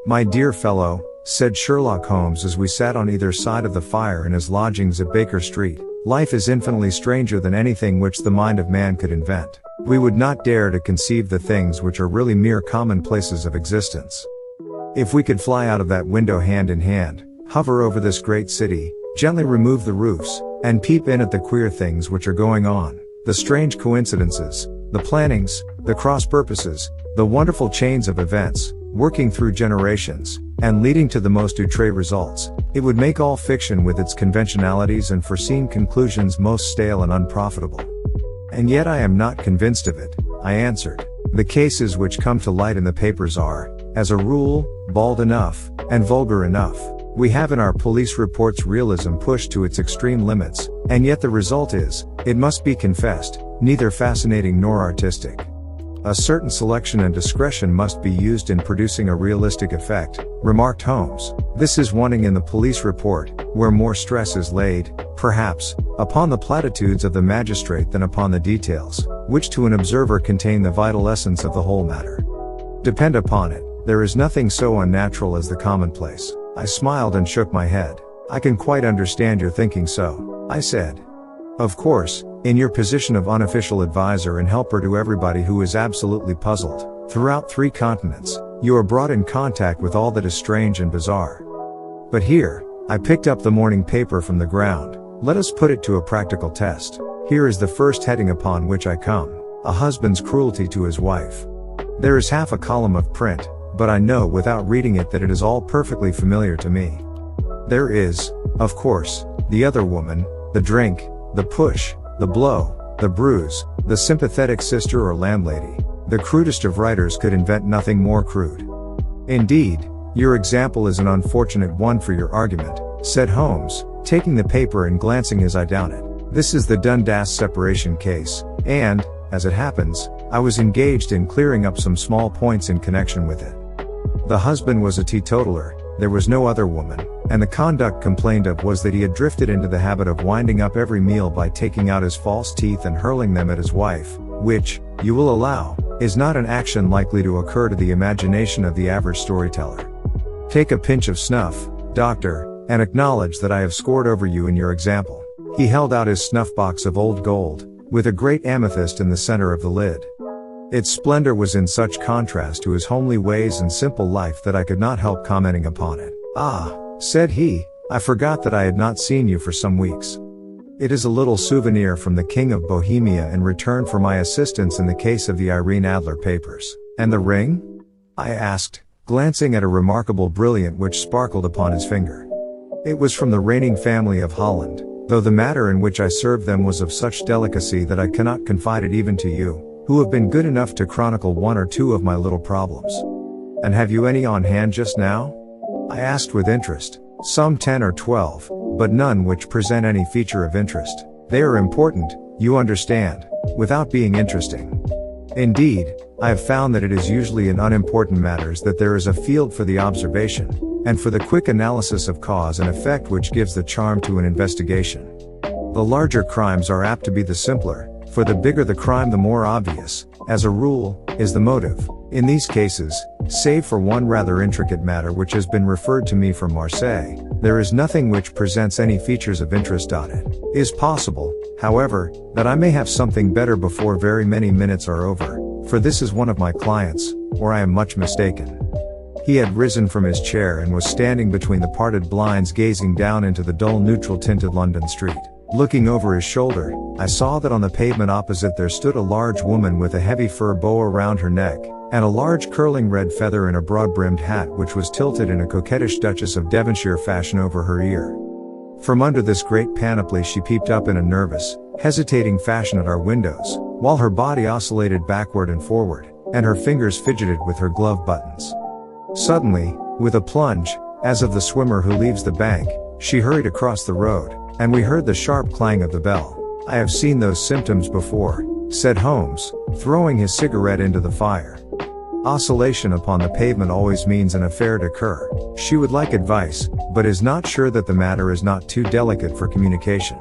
"My dear fellow," said Sherlock Holmes as we sat on either side of the fire in his lodgings at Baker Street, "life is infinitely stranger than anything which the mind of man could invent. We would not dare to conceive the things which are really mere commonplaces of existence. If we could fly out of that window hand in hand, hover over this great city, gently remove the roofs, and peep in at the queer things which are going on, the strange coincidences, the plannings, the cross-purposes, the wonderful chains of events, working through generations, and leading to the most outré results, it would make all fiction with its conventionalities and foreseen conclusions most stale and unprofitable. And yet I am not convinced of it," I answered. "The cases which come to light in the papers are, as a rule, bald enough, and vulgar enough. We have in our police reports realism pushed to its extreme limits, and yet the result is, it must be confessed, neither fascinating nor artistic. A certain selection and discretion must be used in producing a realistic effect," remarked Holmes. "This is wanting in the police report, where more stress is laid, perhaps, upon the platitudes of the magistrate than upon the details, which to an observer contain the vital essence of the whole matter. Depend upon it, there is nothing so unnatural as the commonplace." I smiled and shook my head. "I can quite understand your thinking so," I said. "Of course, in your position of unofficial advisor and helper to everybody who is absolutely puzzled, throughout 3 continents, you are brought in contact with all that is strange and bizarre. But here," I picked up the morning paper from the ground, "let us put it to a practical test. Here is the first heading upon which I come: a husband's cruelty to his wife. There is half a column of print, but I know without reading it that it is all perfectly familiar to me. There is, of course, the other woman, the drink, the push, the blow, the bruise, the sympathetic sister or landlady. The crudest of writers could invent nothing more crude." "Indeed, your example is an unfortunate one for your argument," said Holmes, taking the paper and glancing his eye down it. "This is the Dundas separation case, and, as it happens, I was engaged in clearing up some small points in connection with it. The husband was a teetotaler, there was no other woman, and the conduct complained of was that he had drifted into the habit of winding up every meal by taking out his false teeth and hurling them at his wife, which, you will allow, is not an action likely to occur to the imagination of the average storyteller. Take a pinch of snuff, doctor, and acknowledge that I have scored over you in your example." He held out his snuff box of old gold, with a great amethyst in the center of the lid. Its splendor was in such contrast to his homely ways and simple life that I could not help commenting upon it. "Ah," said he, "I forgot that I had not seen you for some weeks. It is a little souvenir from the King of Bohemia in return for my assistance in the case of the Irene Adler papers." "And the ring?" I asked, glancing at a remarkable brilliant which sparkled upon his finger. "It was from the reigning family of Holland, though the matter in which I served them was of such delicacy that I cannot confide it even to you, who have been good enough to chronicle 1 or 2 of my little problems." "And have you any on hand just now?" I asked with interest. "Some 10 or 12, but none which present any feature of interest. They are important, you understand, without being interesting. Indeed, I have found that it is usually in unimportant matters that there is a field for the observation, and for the quick analysis of cause and effect which gives the charm to an investigation. The larger crimes are apt to be the simpler, for the bigger the crime the more obvious, as a rule, is the motive. In these cases, save for one rather intricate matter which has been referred to me from Marseille, there is nothing which presents any features of interest on it. It is possible, however, that I may have something better before very many minutes are over, for this is one of my clients, or I am much mistaken." He had risen from his chair and was standing between the parted blinds gazing down into the dull neutral tinted London street. Looking over his shoulder, I saw that on the pavement opposite there stood a large woman with a heavy fur boa around her neck, and a large curling red feather in a broad-brimmed hat which was tilted in a coquettish Duchess of Devonshire fashion over her ear. From under this great panoply she peeped up in a nervous, hesitating fashion at our windows, while her body oscillated backward and forward, and her fingers fidgeted with her glove buttons. Suddenly, with a plunge, as of the swimmer who leaves the bank, she hurried across the road, and we heard the sharp clang of the bell. "I have seen those symptoms before," said Holmes, throwing his cigarette into the fire. "Oscillation upon the pavement always means an affair to occur. She would like advice, but is not sure that the matter is not too delicate for communication.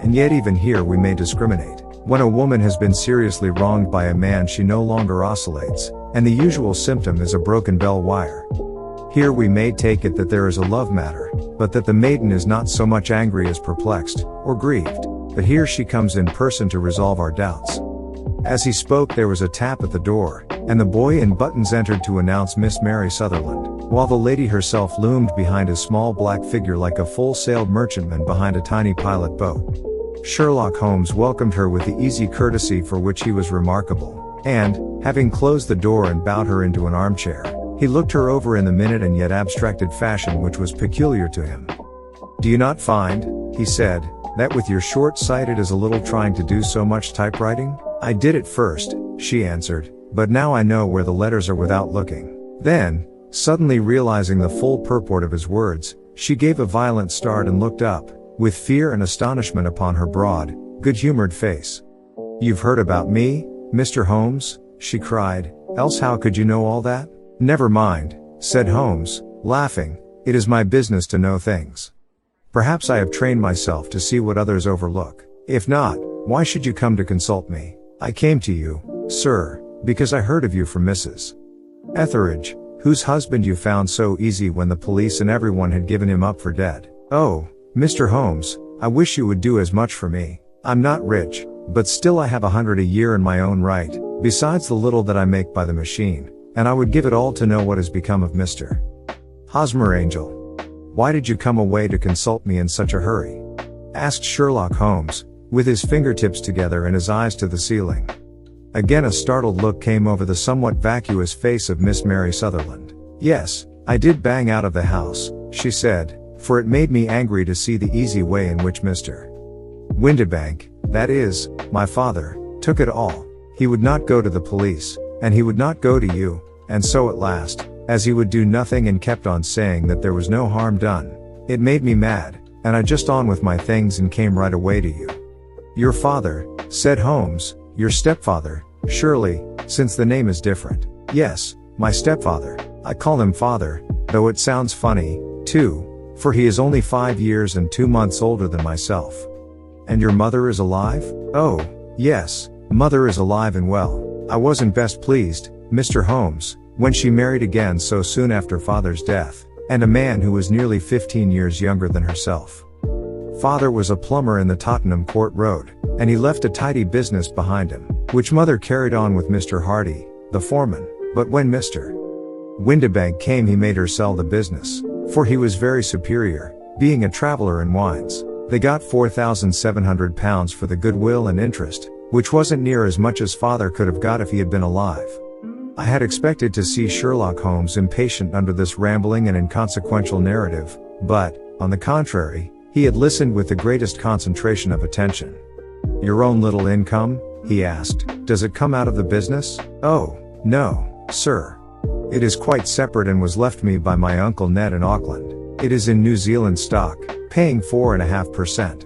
And yet even here we may discriminate. When a woman has been seriously wronged by a man she no longer oscillates, and the usual symptom is a broken bell wire. Here we may take it that there is a love matter, but that the maiden is not so much angry as perplexed, or grieved. But here she comes in person to resolve our doubts." As he spoke there was a tap at the door, and the boy in buttons entered to announce Miss Mary Sutherland, while the lady herself loomed behind a small black figure like a full-sailed merchantman behind a tiny pilot boat. Sherlock Holmes welcomed her with the easy courtesy for which he was remarkable, and, having closed the door and bowed her into an armchair, he looked her over in the minute and yet abstracted fashion which was peculiar to him. "Do you not find," he said, "that with your short sight it is a little trying to do so much typewriting?" "I did at first," she answered, "but now I know where the letters are without looking." Then, suddenly realizing the full purport of his words, she gave a violent start and looked up, with fear and astonishment upon her broad, good-humored face. "You've heard about me, Mr. Holmes?" she cried, "else how could you know all that?" "Never mind," said Holmes, laughing, "it is my business to know things. Perhaps I have trained myself to see what others overlook. If not, why should you come to consult me? I came to you, sir, because I heard of you from Mrs. Etheridge, whose husband you found so easy when the police and everyone had given him up for dead. Oh, Mr. Holmes, I wish you would do as much for me. I'm not rich, but still I have 100 a year in my own right, besides the little that I make by the machine, and I would give it all to know what has become of Mr. Hosmer Angel. Why did you come away to consult me in such a hurry?" asked Sherlock Holmes, with his fingertips together and his eyes to the ceiling. Again a startled look came over the somewhat vacuous face of Miss Mary Sutherland. "Yes, I did bang out of the house," she said, "for it made me angry to see the easy way in which Mr. Windibank, that is, my father, took it all. He would not go to the police, and he would not go to you, and so at last, as he would do nothing and kept on saying that there was no harm done, it made me mad, and I just on with my things and came right away to you." "Your father," said Holmes, "your stepfather, surely, since the name is different." "Yes, my stepfather. I call him father, though it sounds funny, too, for he is only 5 years and 2 months older than myself." "And your mother is alive?" "Oh, yes, mother is alive and well. I wasn't best pleased, Mr. Holmes, when she married again so soon after father's death, and a man who was nearly 15 years younger than herself. Father was a plumber in the Tottenham Court Road, and he left a tidy business behind him, which mother carried on with Mr. Hardy, the foreman, but when Mr. Windibank came he made her sell the business, for he was very superior, being a traveller in wines. They got £4,700 for the goodwill and interest, which wasn't near as much as father could have got if he had been alive." I had expected to see Sherlock Holmes impatient under this rambling and inconsequential narrative, but, on the contrary, he had listened with the greatest concentration of attention. "Your own little income?" he asked. "Does it come out of the business?" "Oh, no, sir. It is quite separate and was left me by my Uncle Ned in Auckland. It is in New Zealand stock, paying 4.5%.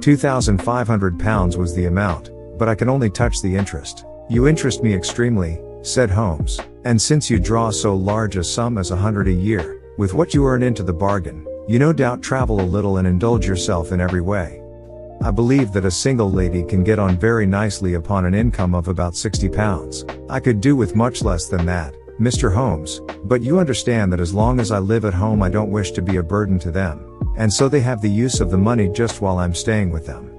£2,500 was the amount, but I can only touch the interest." "You interest me extremely," said Holmes, "and since you draw so large a sum as 100 a year, with what you earn into the bargain, you no doubt travel a little and indulge yourself in every way. I believe that a single lady can get on very nicely upon an income of about £60. I could do with much less than that, Mr. Holmes, but you understand that as long as I live at home I don't wish to be a burden to them, and so they have the use of the money just while I'm staying with them.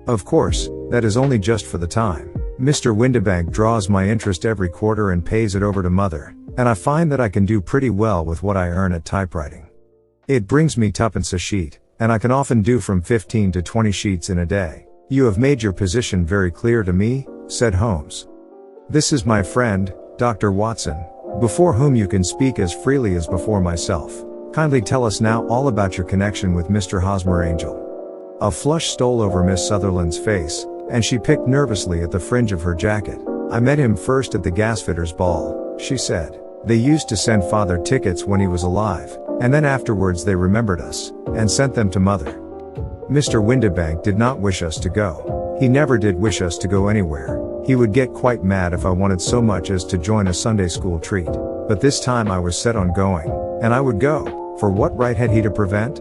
Of course, that is only just for the time. Mr. Windibank draws my interest every quarter and pays it over to mother, and I find that I can do pretty well with what I earn at typewriting. It brings me twopence a sheet, and I can often do from 15 to 20 sheets in a day." "You have made your position very clear to me," said Holmes. "This is my friend, Dr. Watson, before whom you can speak as freely as before myself. Kindly tell us now all about your connection with Mr. Hosmer Angel." A flush stole over Miss Sutherland's face, and she picked nervously at the fringe of her jacket. "I met him first at the gasfitters' ball," she said. "They used to send father tickets when he was alive, and then afterwards they remembered us, and sent them to mother. Mr. Windibank did not wish us to go. He never did wish us to go anywhere. He would get quite mad if I wanted so much as to join a Sunday school treat. But this time I was set on going, and I would go, for what right had he to prevent?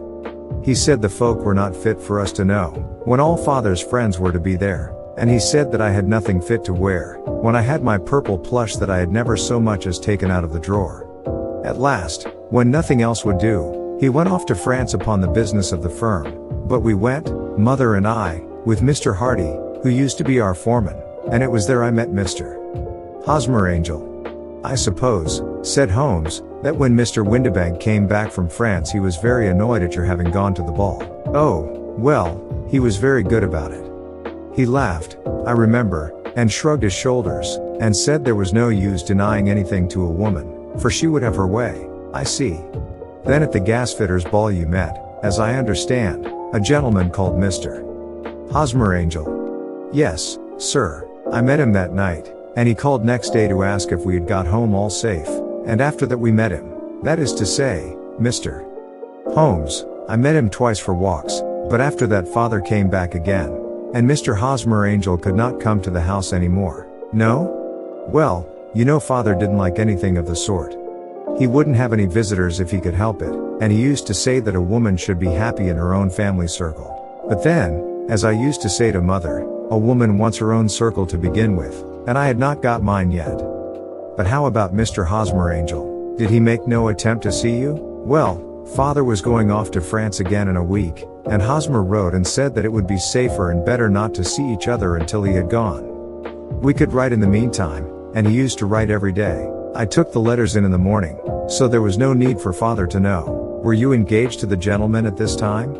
He said the folk were not fit for us to know, when all father's friends were to be there. and he said that I had nothing fit to wear, when I had my purple plush that I had never so much as taken out of the drawer. At last, when nothing else would do, he went off to France upon the business of the firm, but we went, mother and I, with Mr. Hardy, who used to be our foreman, and it was there I met Mr. Hosmer Angel. I suppose, said Holmes, that when Mr. Windibank came back from France he was very annoyed at your having gone to the ball. Oh, well, he was very good about it. He laughed, I remember, and shrugged his shoulders, and said there was no use denying anything to a woman, for she would have her way. I see. Then at the gasfitters' ball you met, as I understand, a gentleman called Mr. Hosmer Angel. Yes, sir, I met him that night, and he called next day to ask if we had got home all safe, and after that we met him, that is to say, Mr. Holmes, I met him twice for walks, but after that father came back again, and Mr. Hosmer Angel could not come to the house any more. No? Well, you know father didn't like anything of the sort. He wouldn't have any visitors if he could help it, and he used to say that a woman should be happy in her own family circle. But then, as I used to say to mother, a woman wants her own circle to begin with, and I had not got mine yet. But how about Mr. Hosmer Angel? Did he make no attempt to see you? Well, father was going off to France again in a week, and Hosmer wrote and said that it would be safer and better not to see each other until he had gone. We could write in the meantime, and he used to write every day. I took the letters in the morning, so there was no need for father to know. Were you engaged to the gentleman at this time?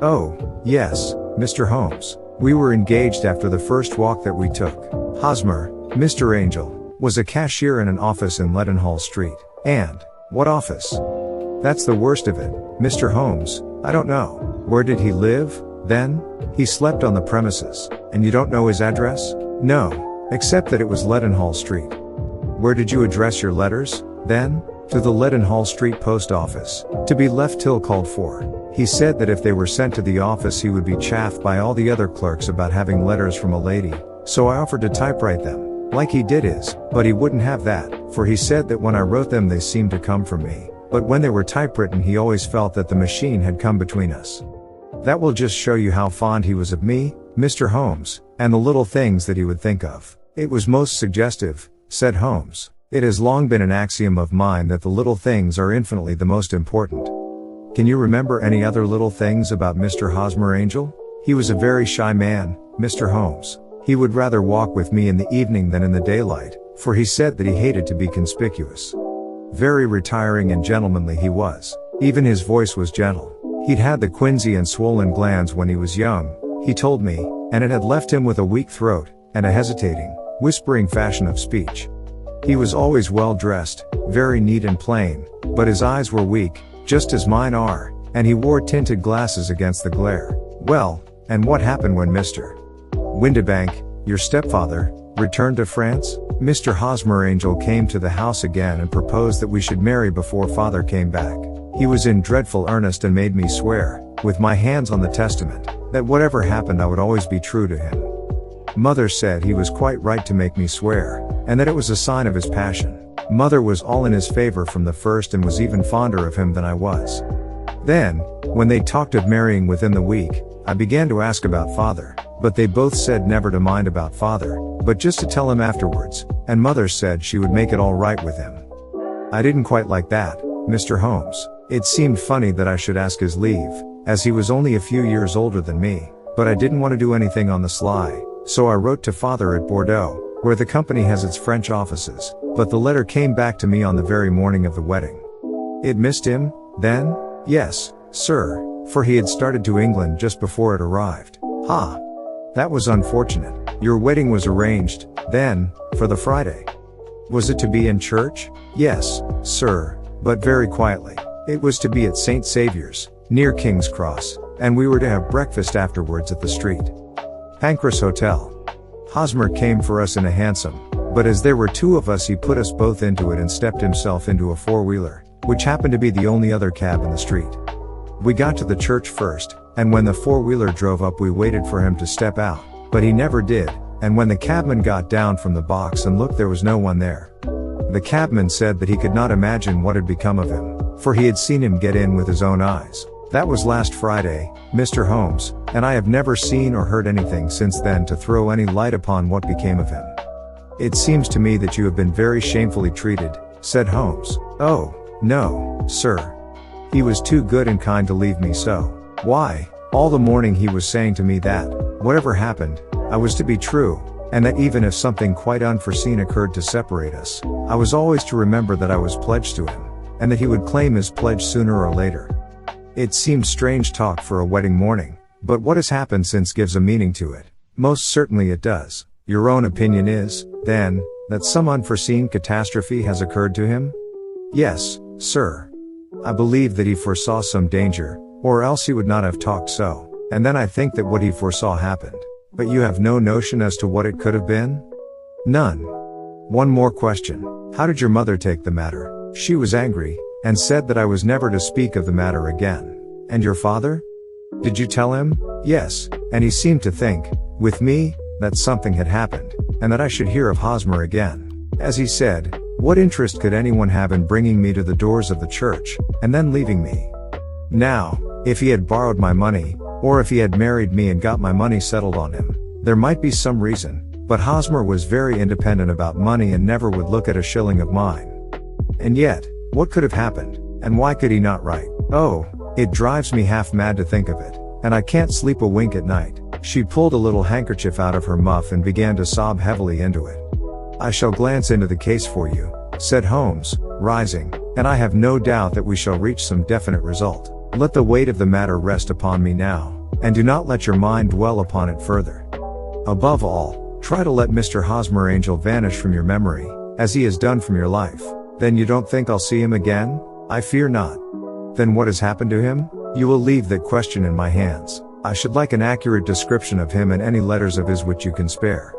Oh, yes, Mr. Holmes. We were engaged after the first walk that we took. Hosmer, Mr. Angel, was a cashier in an office in Leadenhall Street. And, what office? That's the worst of it, Mr. Holmes, I don't know. Where did he live, then? He slept on the premises, and you don't know his address? No, except that it was Leadenhall Street. Where did you address your letters, then? To the Leadenhall Street post office, to be left till called for. He said that if they were sent to the office he would be chaffed by all the other clerks about having letters from a lady, so I offered to typewrite them, like he did his, but he wouldn't have that, for he said that when I wrote them they seemed to come from me, but when they were typewritten he always felt that the machine had come between us. That will just show you how fond he was of me, Mr. Holmes, and the little things that he would think of. It was most suggestive, said Holmes. It has long been an axiom of mine that the little things are infinitely the most important. Can you remember any other little things about Mr. Hosmer Angel? He was a very shy man, Mr. Holmes. He would rather walk with me in the evening than in the daylight, for he said that he hated to be conspicuous. Very retiring and gentlemanly he was. Even his voice was gentle. He'd had the quinsy and swollen glands when he was young, he told me, and it had left him with a weak throat, and a hesitating, whispering fashion of speech. He was always well dressed, very neat and plain, but his eyes were weak, just as mine are, and he wore tinted glasses against the glare. Well, and what happened when Mr. Windibank, your stepfather, returned to France? Mr. Hosmer Angel came to the house again and proposed that we should marry before father came back. He was in dreadful earnest and made me swear, with my hands on the testament, that whatever happened I would always be true to him. Mother said he was quite right to make me swear, and that it was a sign of his passion. Mother was all in his favor from the first and was even fonder of him than I was. Then, when they talked of marrying within the week, I began to ask about father, but they both said never to mind about father, but just to tell him afterwards, and mother said she would make it all right with him. I didn't quite like that, Mr. Holmes. It seemed funny that I should ask his leave, as he was only a few years older than me, but I didn't want to do anything on the sly, so I wrote to father at Bordeaux, where the company has its French offices, but the letter came back to me on the very morning of the wedding. It missed him, then? Yes, sir, for he had started to England just before it arrived. Ha! That was unfortunate. Your wedding was arranged, then, for the Friday. Was it to be in church? Yes, sir, but very quietly. It was to be at St. Saviour's, near King's Cross, and we were to have breakfast afterwards at the Street Pancras Hotel. Hosmer came for us in a hansom, but as there were two of us he put us both into it and stepped himself into a four-wheeler, which happened to be the only other cab in the street. We got to the church first, and when the four-wheeler drove up we waited for him to step out, but he never did, and when the cabman got down from the box and looked there was no one there. The cabman said that he could not imagine what had become of him, for he had seen him get in with his own eyes. That was last Friday, Mr. Holmes, and I have never seen or heard anything since then to throw any light upon what became of him. It seems to me that you have been very shamefully treated, said Holmes. Oh, no, sir. He was too good and kind to leave me so. Why, all the morning he was saying to me that, whatever happened, I was to be true, and that even if something quite unforeseen occurred to separate us, I was always to remember that I was pledged to him, and that he would claim his pledge sooner or later. It seems strange talk for a wedding morning, but what has happened since gives a meaning to it. Most certainly it does. Your own opinion is, then, that some unforeseen catastrophe has occurred to him? Yes, sir. I believe that he foresaw some danger, or else he would not have talked so, and then I think that what he foresaw happened. But you have no notion as to what it could have been? None. One more question. How did your mother take the matter? She was angry, and said that I was never to speak of the matter again. And your father? Did you tell him? Yes, and he seemed to think, with me, that something had happened, and that I should hear of Hosmer again. As he said, what interest could anyone have in bringing me to the doors of the church, and then leaving me? Now, if he had borrowed my money, or if he had married me and got my money settled on him, there might be some reason, but Hosmer was very independent about money and never would look at a shilling of mine. And yet, what could have happened, and why could he not write? Oh, it drives me half mad to think of it, and I can't sleep a wink at night. She pulled a little handkerchief out of her muff and began to sob heavily into it. I shall glance into the case for you, said Holmes, rising, and I have no doubt that we shall reach some definite result. Let the weight of the matter rest upon me now, and do not let your mind dwell upon it further. Above all, try to let Mr. Hosmer Angel vanish from your memory, as he has done from your life. Then you don't think I'll see him again? I fear not. Then what has happened to him? You will leave that question in my hands. I should like an accurate description of him and any letters of his which you can spare.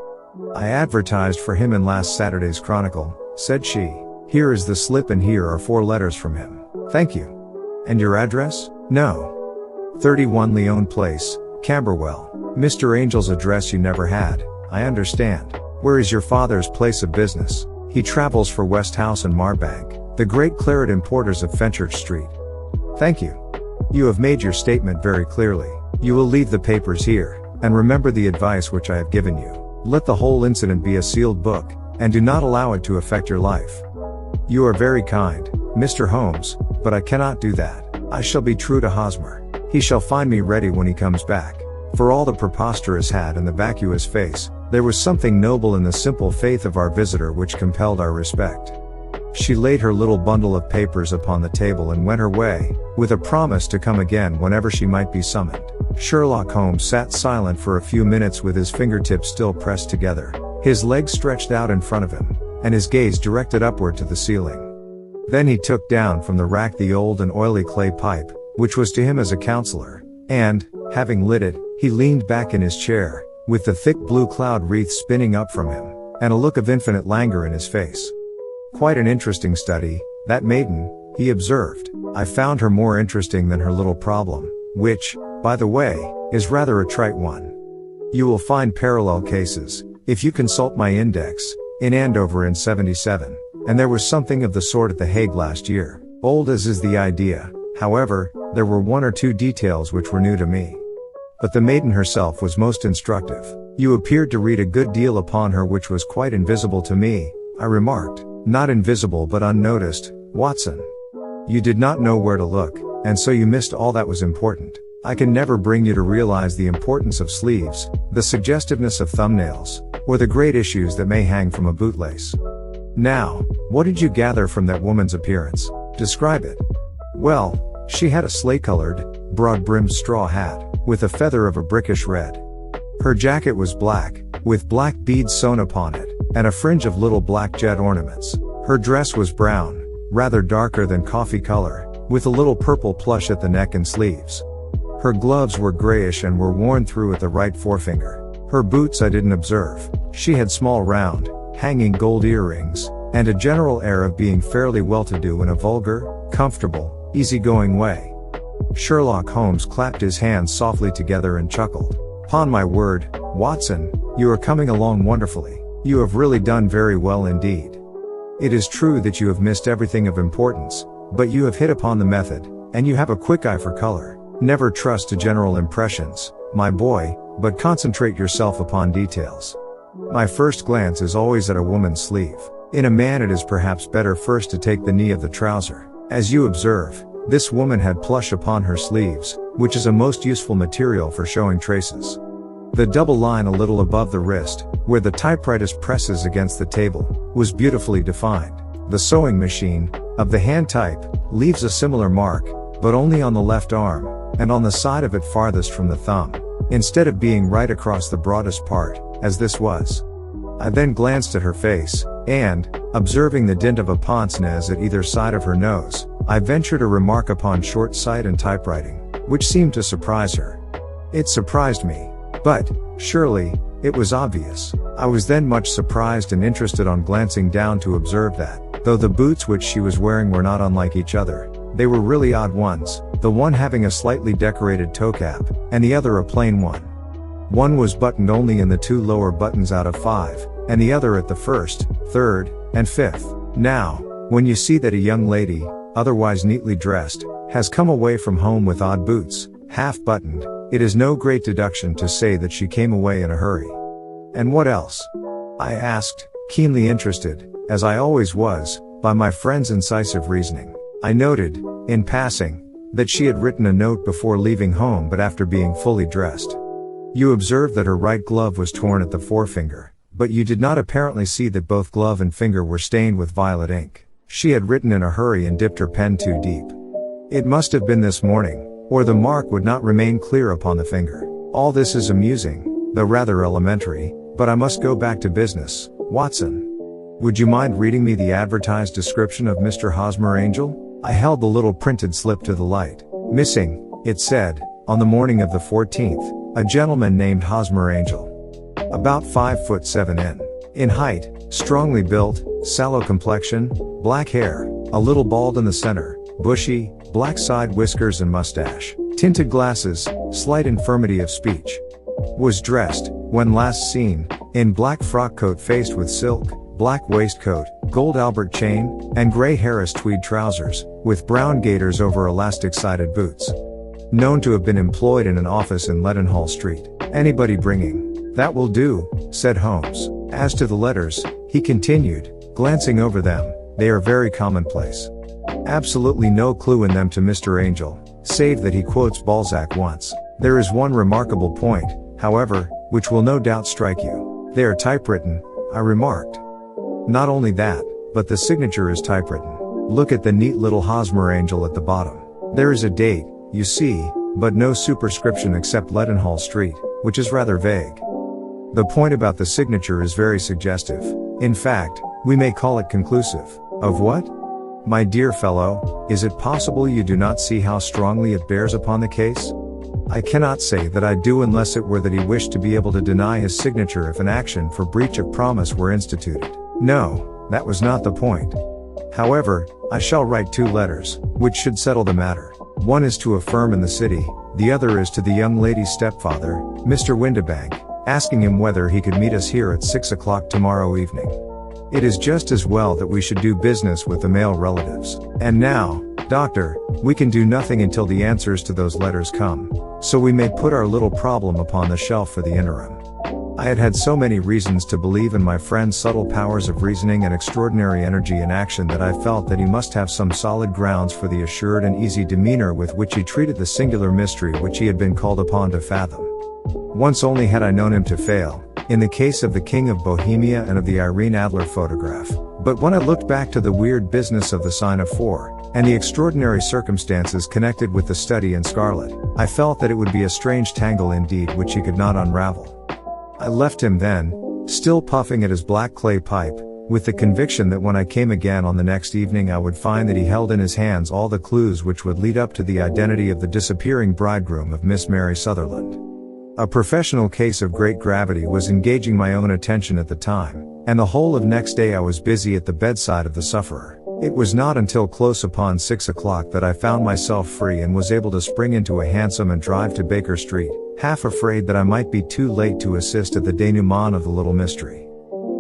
I advertised for him in last Saturday's Chronicle, said she. Here is the slip and here are 4 letters from him. Thank you. And your address? No. 31 Leon Place, Camberwell. Mr. Angel's address you never had, I understand. Where is your father's place of business? He travels for Westhouse and Marbank, the great claret importers of Fenchurch Street. Thank you. You have made your statement very clearly. You will leave the papers here, and remember the advice which I have given you. Let the whole incident be a sealed book, and do not allow it to affect your life. You are very kind, Mr. Holmes, but I cannot do that. I shall be true to Hosmer. He shall find me ready when he comes back. For all the preposterous hat and the vacuous face, there was something noble in the simple faith of our visitor which compelled our respect. She laid her little bundle of papers upon the table and went her way, with a promise to come again whenever she might be summoned. Sherlock Holmes sat silent for a few minutes with his fingertips still pressed together, his legs stretched out in front of him, and his gaze directed upward to the ceiling. Then he took down from the rack the old and oily clay pipe, which was to him as a counselor, and, having lit it, he leaned back in his chair, with the thick blue cloud wreath spinning up from him, and a look of infinite languor in his face. Quite an interesting study, that maiden, he observed. I found her more interesting than her little problem, which, by the way, is rather a trite one. You will find parallel cases, if you consult my index, in Andover in '77, and there was something of the sort at The Hague last year. Old as is the idea, however, there were 1 or 2 details which were new to me. But the maiden herself was most instructive. You appeared to read a good deal upon her which was quite invisible to me, I remarked. Not invisible but unnoticed, Watson. You did not know where to look, and so you missed all that was important. I can never bring you to realize the importance of sleeves, the suggestiveness of thumbnails, or the great issues that may hang from a bootlace. Now, what did you gather from that woman's appearance? Describe it. Well, she had a slate-colored, broad-brimmed straw hat, with a feather of a brickish red. Her jacket was black, with black beads sewn upon it, and a fringe of little black jet ornaments. Her dress was brown, rather darker than coffee color, with a little purple plush at the neck and sleeves. Her gloves were grayish and were worn through at the right forefinger. Her boots I didn't observe. She had small round, hanging gold earrings, and a general air of being fairly well-to-do in a vulgar, comfortable, easy-going way. Sherlock Holmes clapped his hands softly together and chuckled. "'Pon my word, Watson, you are coming along wonderfully. You have really done very well indeed. It is true that you have missed everything of importance, but you have hit upon the method, and you have a quick eye for color. Never trust to general impressions, my boy, but concentrate yourself upon details. My first glance is always at a woman's sleeve. In a man it is perhaps better first to take the knee of the trouser. As you observe, this woman had plush upon her sleeves, which is a most useful material for showing traces. The double line a little above the wrist, where the typewriter presses against the table, was beautifully defined. The sewing machine, of the hand type, leaves a similar mark, but only on the left arm, and on the side of it farthest from the thumb, instead of being right across the broadest part, as this was. I then glanced at her face, and, observing the dint of a pince-nez at either side of her nose, I ventured a remark upon short sight and typewriting, which seemed to surprise her. It surprised me. But, surely, it was obvious. I was then much surprised and interested on glancing down to observe that, though the boots which she was wearing were not unlike each other, they were really odd ones, the one having a slightly decorated toe cap, and the other a plain one. One was buttoned only in the 2 lower buttons out of 5, and the other at the 1st, 3rd, and 5th. Now, when you see that a young lady, otherwise neatly dressed, has come away from home with odd boots, half buttoned, it is no great deduction to say that she came away in a hurry. And what else? I asked, keenly interested, as I always was, by my friend's incisive reasoning. I noted, in passing, that she had written a note before leaving home but after being fully dressed. You observed that her right glove was torn at the forefinger, but you did not apparently see that both glove and finger were stained with violet ink. She had written in a hurry and dipped her pen too deep. It must have been this morning, or the mark would not remain clear upon the finger. All this is amusing, though rather elementary, but I must go back to business, Watson. Would you mind reading me the advertised description of Mr. Hosmer Angel? I held the little printed slip to the light. Missing, it said, on the morning of the 14th, a gentleman named Hosmer Angel. About 5'7" in height, strongly built, sallow complexion, black hair, a little bald in the center, bushy, black side whiskers and mustache, tinted glasses, slight infirmity of speech. Was dressed, when last seen, in black frock coat faced with silk, black waistcoat, gold Albert chain, and grey Harris tweed trousers, with brown gaiters over elastic-sided boots. Known to have been employed in an office in Leadenhall Street. Anybody bringing? That will do, said Holmes. As to the letters, he continued, glancing over them, they are very commonplace. Absolutely no clue in them to Mr. Angel, save that he quotes Balzac once. There is one remarkable point, however, which will no doubt strike you. They are typewritten, I remarked. Not only that, but the signature is typewritten. Look at the neat little Hosmer Angel at the bottom. There is a date, you see, but no superscription except Leadenhall Street, which is rather vague. The point about the signature is very suggestive. In fact, we may call it conclusive. Of what? My dear fellow, is it possible you do not see how strongly it bears upon the case? I cannot say that I do unless it were that he wished to be able to deny his signature if an action for breach of promise were instituted. No, that was not the point. However, I shall write 2 letters, which should settle the matter. One is to a firm in the city, the other is to the young lady's stepfather, Mr. Windibank, asking him whether he could meet us here at 6 o'clock tomorrow evening. It is just as well that we should do business with the male relatives. And now, Doctor, we can do nothing until the answers to those letters come, so we may put our little problem upon the shelf for the interim. I had had so many reasons to believe in my friend's subtle powers of reasoning and extraordinary energy in action that I felt that he must have some solid grounds for the assured and easy demeanor with which he treated the singular mystery which he had been called upon to fathom. Once only had I known him to fail, in the case of the King of Bohemia and of the Irene Adler photograph, but when I looked back to the weird business of the sign of 4, and the extraordinary circumstances connected with the study in scarlet, I felt that it would be a strange tangle indeed which he could not unravel. I left him then, still puffing at his black clay pipe, with the conviction that when I came again on the next evening I would find that he held in his hands all the clues which would lead up to the identity of the disappearing bridegroom of Miss Mary Sutherland. A professional case of great gravity was engaging my own attention at the time, and the whole of next day I was busy at the bedside of the sufferer. It was not until close upon 6 o'clock that I found myself free and was able to spring into a hansom and drive to Baker Street, half afraid that I might be too late to assist at the denouement of the little mystery.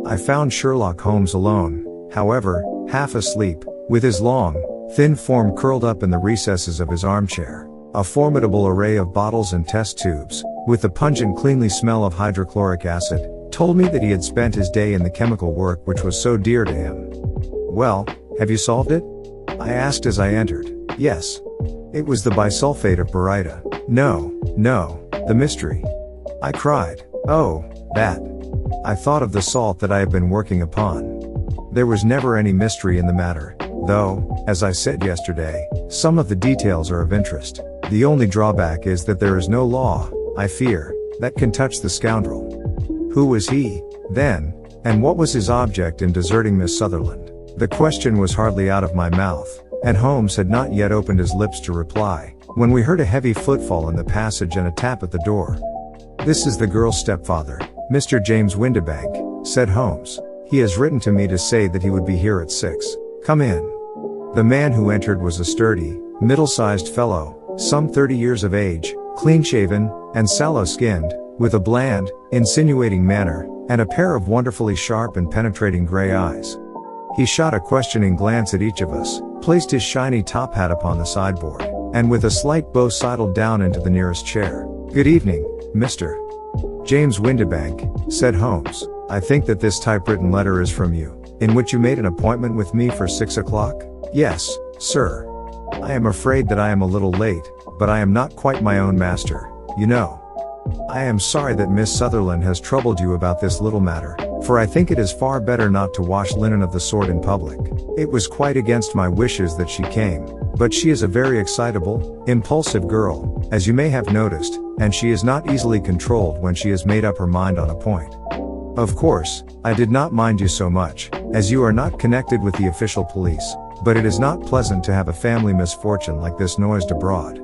I found Sherlock Holmes alone, however, half asleep, with his long, thin form curled up in the recesses of his armchair. A formidable array of bottles and test tubes, with the pungent cleanly smell of hydrochloric acid, told me that he had spent his day in the chemical work which was so dear to him. "Well, have you solved it?" I asked as I entered. "Yes. It was the bisulfate of baryta." No, the mystery," I cried. "Oh, that. I thought of the salt that I have been working upon. There was never any mystery in the matter, though, as I said yesterday, some of the details are of interest. The only drawback is that there is no law, I fear, that can touch the scoundrel. Who was he, then, and what was his object in deserting Miss Sutherland?" The question was hardly out of my mouth, and Holmes had not yet opened his lips to reply, when we heard a heavy footfall in the passage and a tap at the door. "This is the girl's stepfather, Mr. James Windibank," said Holmes. "He has written to me to say that he would be here at 6. Come in." The man who entered was a sturdy, middle-sized fellow, some 30 years of age, clean-shaven, and sallow-skinned, with a bland, insinuating manner, and a pair of wonderfully sharp and penetrating gray eyes. He shot a questioning glance at each of us, placed his shiny top hat upon the sideboard, and with a slight bow sidled down into the nearest chair. "Good evening, Mr. James Windibank," said Holmes. "I think that this typewritten letter is from you, in which you made an appointment with me for 6 o'clock? "Yes, sir. I am afraid that I am a little late, but I am not quite my own master, you know. I am sorry that Miss Sutherland has troubled you about this little matter, for I think it is far better not to wash linen of the sort in public. It was quite against my wishes that she came, but she is a very excitable, impulsive girl, as you may have noticed, and she is not easily controlled when she has made up her mind on a point. Of course, I did not mind you so much, as you are not connected with the official police, but it is not pleasant to have a family misfortune like this noised abroad.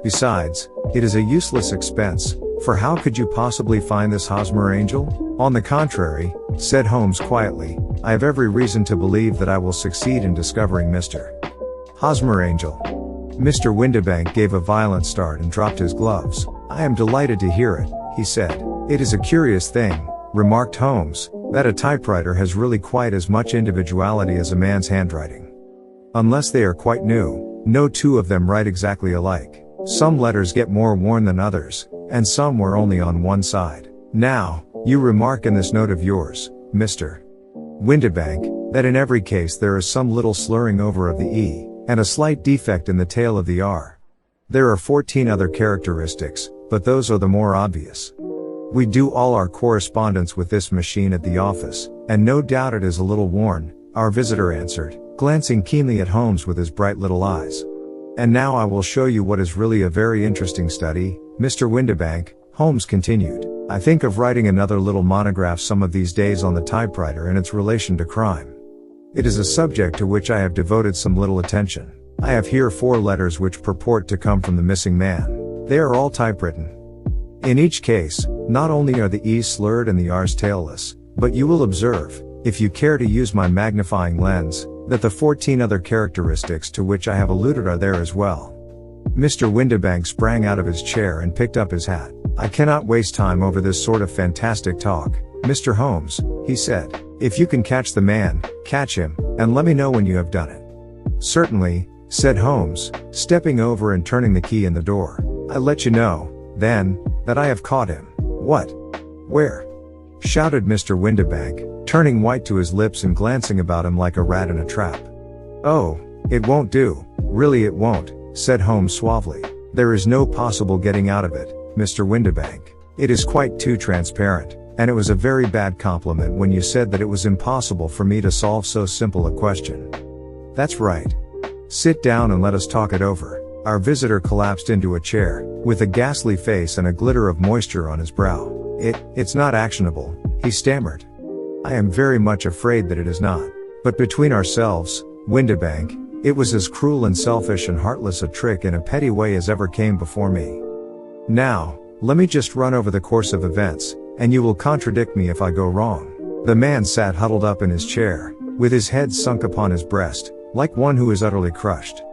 Besides, it is a useless expense, for how could you possibly find this Hosmer angel? On the contrary, said Holmes quietly, I have every reason to believe that I will succeed in discovering Mr. Hosmer angel. Mr. Windibank gave a violent start and dropped his gloves. I am delighted to hear it, he said. It is a curious thing, remarked Holmes, that a typewriter has really quite as much individuality as a man's handwriting. Unless they are quite new, no two of them write exactly alike. Some letters get more worn than others, and some wear only on one side. Now, you remark in this note of yours, Mr. Windibank, that in every case there is some little slurring over of the E, and a slight defect in the tail of the R. There are 14 other characteristics, but those are the more obvious. We do all our correspondence with this machine at the office, and no doubt it is a little worn, our visitor answered, glancing keenly at Holmes with his bright little eyes. And now I will show you what is really a very interesting study, Mr. Windibank, Holmes continued. I think of writing another little monograph some of these days on the typewriter and its relation to crime. It is a subject to which I have devoted some little attention. I have here 4 letters which purport to come from the missing man. They are all typewritten. In each case, not only are the E's slurred and the R's tailless, but you will observe, if you care to use my magnifying lens, that the 14 other characteristics to which I have alluded are there as well. Mr. Windibank sprang out of his chair and picked up his hat. I cannot waste time over this sort of fantastic talk, Mr. Holmes, he said. If you can catch the man, catch him, and let me know when you have done it. Certainly, said Holmes, stepping over and turning the key in the door. I'll let you know, then, that I have caught him. What? Where? Shouted Mr. Windibank, turning white to his lips and glancing about him like a rat in a trap. Oh, it won't do, really it won't, said Holmes suavely. There is no possible getting out of it, Mr. Windibank. It is quite too transparent, and it was a very bad compliment when you said that it was impossible for me to solve so simple a question. That's right. Sit down and let us talk it over. Our visitor collapsed into a chair, with a ghastly face and a glitter of moisture on his brow. It's not actionable, he stammered. I am very much afraid that it is not. But between ourselves, Windibank, it was as cruel and selfish and heartless a trick in a petty way as ever came before me. Now, let me just run over the course of events, and you will contradict me if I go wrong. The man sat huddled up in his chair, with his head sunk upon his breast, like one who is utterly crushed.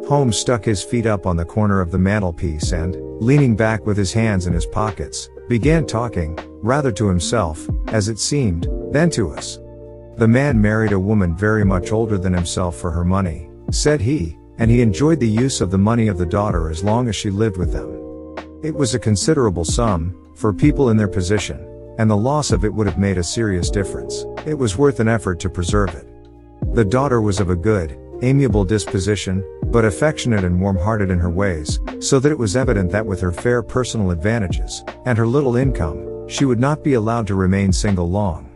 Holmes stuck his feet up on the corner of the mantelpiece and, leaning back with his hands in his pockets, began talking, rather to himself, as it seemed, than to us. The man married a woman very much older than himself for her money, said he, and he enjoyed the use of the money of the daughter as long as she lived with them. It was a considerable sum, for people in their position, and the loss of it would have made a serious difference. It was worth an effort to preserve it. The daughter was of a good, amiable disposition, but affectionate and warm-hearted in her ways, so that it was evident that with her fair personal advantages, and her little income, she would not be allowed to remain single long.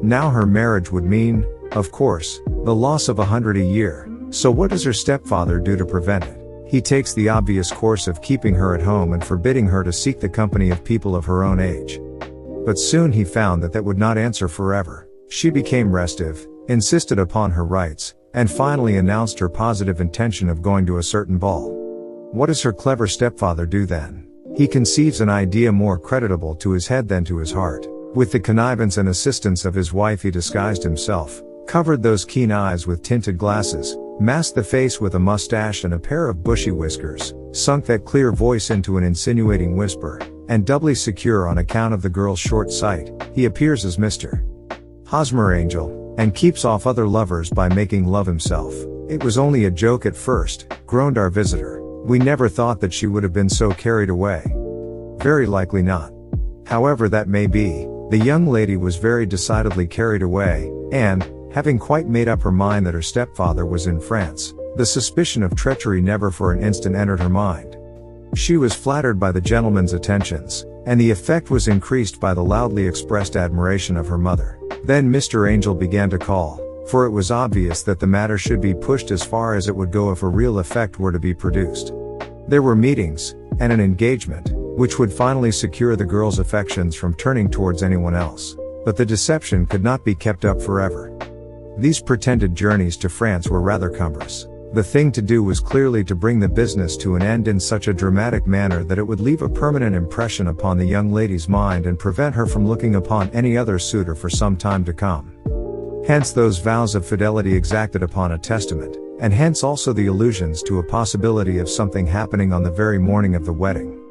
Now her marriage would mean, of course, the loss of 100 a year, so what does her stepfather do to prevent it? He takes the obvious course of keeping her at home and forbidding her to seek the company of people of her own age. But soon he found that would not answer forever. She became restive, insisted upon her rights, and finally announced her positive intention of going to a certain ball. What does her clever stepfather do then? He conceives an idea more creditable to his head than to his heart. With the connivance and assistance of his wife he disguised himself, covered those keen eyes with tinted glasses, masked the face with a mustache and a pair of bushy whiskers, sunk that clear voice into an insinuating whisper, and doubly secure on account of the girl's short sight, he appears as Mr. Hosmer Angel, and keeps off other lovers by making love himself. It was only a joke at first, groaned our visitor. We never thought that she would have been so carried away. Very likely not. However that may be, the young lady was very decidedly carried away, and, having quite made up her mind that her stepfather was in France, the suspicion of treachery never for an instant entered her mind. She was flattered by the gentleman's attentions, and the effect was increased by the loudly expressed admiration of her mother. Then Mr. Angel began to call, for it was obvious that the matter should be pushed as far as it would go if a real effect were to be produced. There were meetings, and an engagement, which would finally secure the girl's affections from turning towards anyone else. But the deception could not be kept up forever. These pretended journeys to France were rather cumbrous. The thing to do was clearly to bring the business to an end in such a dramatic manner that it would leave a permanent impression upon the young lady's mind and prevent her from looking upon any other suitor for some time to come. Hence those vows of fidelity exacted upon a testament, and hence also the allusions to a possibility of something happening on the very morning of the wedding.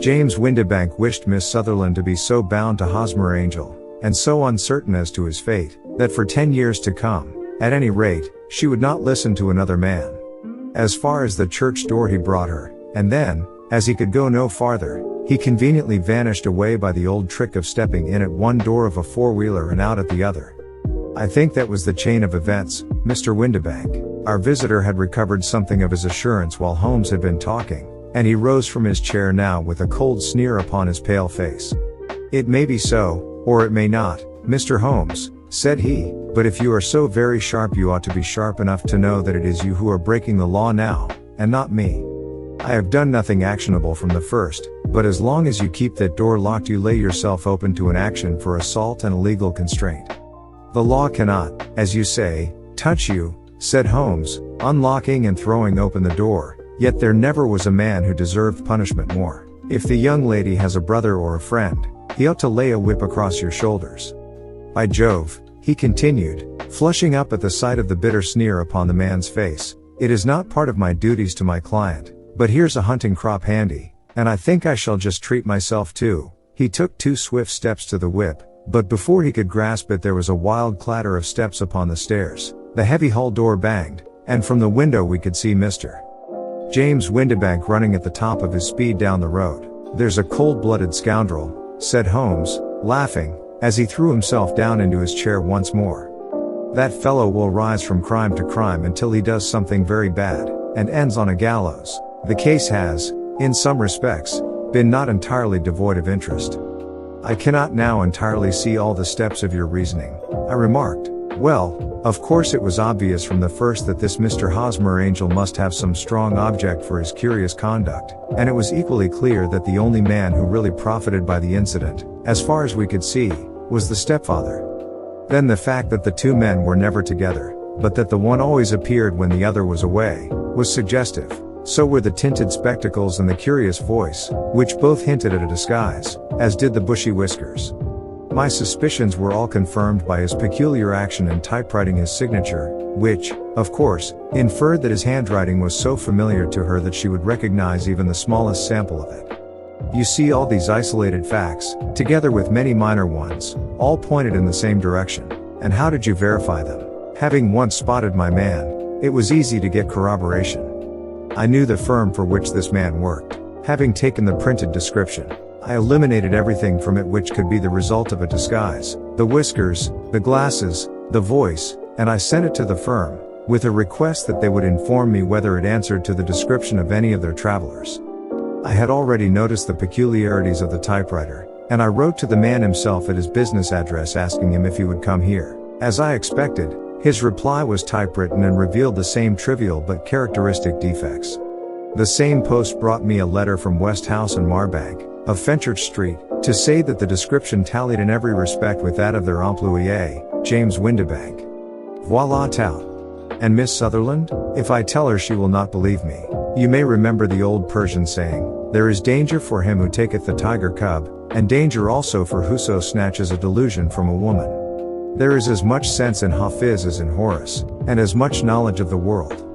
James Windibank wished Miss Sutherland to be so bound to Hosmer Angel, and so uncertain as to his fate, that for 10 years to come, at any rate, she would not listen to another man. As far as the church door he brought her, and then, as he could go no farther, he conveniently vanished away by the old trick of stepping in at one door of a four-wheeler and out at the other. I think that was the chain of events, Mr. Windibank. Our visitor had recovered something of his assurance while Holmes had been talking, and he rose from his chair now with a cold sneer upon his pale face. It may be so, or it may not, Mr. Holmes, said he, but if you are so very sharp you ought to be sharp enough to know that it is you who are breaking the law now, and not me. I have done nothing actionable from the first, but as long as you keep that door locked you lay yourself open to an action for assault and illegal constraint. The law cannot, as you say, touch you, said Holmes, unlocking and throwing open the door, yet there never was a man who deserved punishment more. If the young lady has a brother or a friend, he ought to lay a whip across your shoulders. By Jove, he continued, flushing up at the sight of the bitter sneer upon the man's face, it is not part of my duties to my client, but here's a hunting crop handy, and I think I shall just treat myself too. He took 2 swift steps to the whip, but before he could grasp it there was a wild clatter of steps upon the stairs, the heavy hall door banged, and from the window we could see Mr. James Windibank running at the top of his speed down the road. There's a cold-blooded scoundrel, said Holmes, laughing, as he threw himself down into his chair once more. That fellow will rise from crime to crime until he does something very bad, and ends on a gallows. The case has, in some respects, been not entirely devoid of interest. I cannot now entirely see all the steps of your reasoning, I remarked. Well, of course it was obvious from the first that this Mr. Hosmer Angel must have some strong object for his curious conduct, and it was equally clear that the only man who really profited by the incident, as far as we could see, was the stepfather. Then the fact that the 2 men were never together, but that the one always appeared when the other was away, was suggestive. So were the tinted spectacles and the curious voice, which both hinted at a disguise, as did the bushy whiskers. My suspicions were all confirmed by his peculiar action in typewriting his signature, which, of course, inferred that his handwriting was so familiar to her that she would recognize even the smallest sample of it. You see, all these isolated facts, together with many minor ones, all pointed in the same direction. And how did you verify them? Having once spotted my man, it was easy to get corroboration. I knew the firm for which this man worked. Having taken the printed description, I eliminated everything from it which could be the result of a disguise, the whiskers, the glasses, the voice, and I sent it to the firm, with a request that they would inform me whether it answered to the description of any of their travelers. I had already noticed the peculiarities of the typewriter, and I wrote to the man himself at his business address asking him if he would come here. As I expected, his reply was typewritten and revealed the same trivial but characteristic defects. The same post brought me a letter from West House and Marbank, of Fenchurch Street, to say that the description tallied in every respect with that of their employé, James Windibank. Voila tout. And Miss Sutherland? If I tell her she will not believe me. You may remember the old Persian saying, there is danger for him who taketh the tiger cub, and danger also for whoso snatches a delusion from a woman. There is as much sense in Hafiz as in Horace, and as much knowledge of the world.